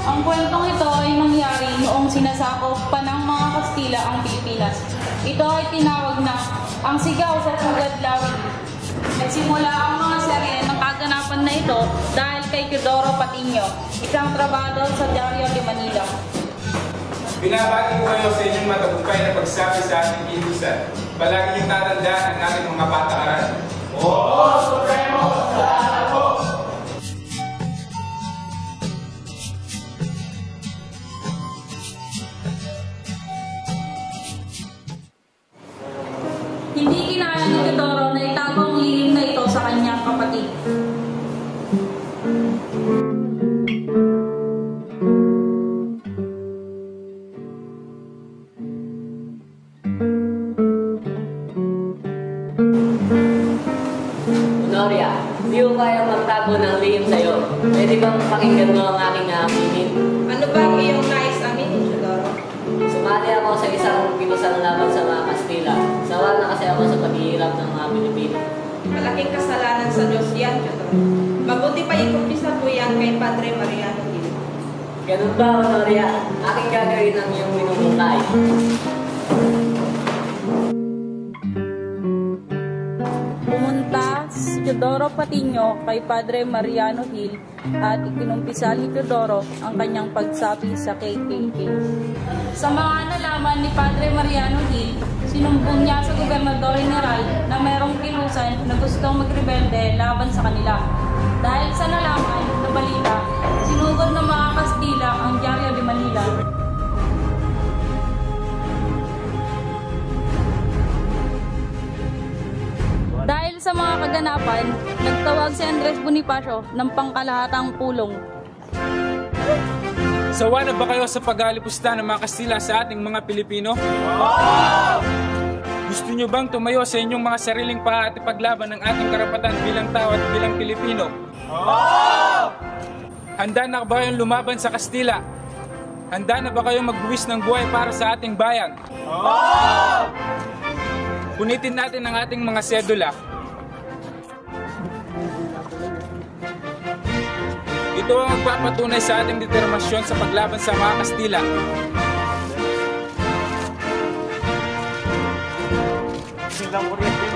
Ang kwentong ito ay nangyari noong sinasakop pa ng mga Kastila ang Pilipinas. Ito ay tinawag na ang sigaw sa Pugad Lawig. Nagsimula ang mga serye ng kaganapan na ito dahil kay Teodoro Patiño, isang trabador sa Diario de Manila. Binabati ko kayo sa inyong matagumpay na pagsabi sa ating kilusan. Palagi niyong tatandaan ang ating mga patakaran. Oo, Supremo! Salamat po! Hindi kinaya ni Teodoro na itago ang lihim na ito sa kanyang kapatid. Gloria, hindi ko kaya magtago ng lihim sa'yo. Pwede bang pakinggan mo ang aking aminin? Ano ba ang iyong nais aminin, Teodoro? Sumali ako sa isang kilusang laban sa mga Kastila. Sawa na kasi ako sa paghihirap ng mga Pilipino. Malaking kasalanan sa Diyos yan, Teodoro. Mabuti pa ikumpisa mo yan kay Padre Mariano Gil. Ganun ba, Gloria? Aking gagawin ang iyong minumungkay. Pumunta si Teodoro Patiño kay Padre Mariano Gil at ikinumpisa ni Teodoro ang kanyang pagsapi sa KKK. Sa mga nalaman ni Padre Mariano Gil, sinumbong niya sa Gobernador General na mayroong kilusan na gustong magrebelde laban sa kanila. Dahil sa nalaman na balita, sinugod ng mga Kastila ang Diario de Manila. Dahil sa mga kaganapan, nagtawag si Andres Bonifacio ng pangkalahatang pulong. Sawa na ba kayo sa paghalipusta ng mga Kastila sa ating mga Pilipino? Gusto nyo bang tumayo sa inyong mga sariling paa at ipaglaban ng ating karapatan bilang tao at bilang Pilipino? Handa na ba kayong lumaban sa Kastila? Handa na ba kayong magbuwis ng buhay para sa ating bayan? Punitin natin ang ating mga sedula. Ito ang magpapatunay sa ating determinasyon sa paglaban sa mga Kastila. Silang kuryente.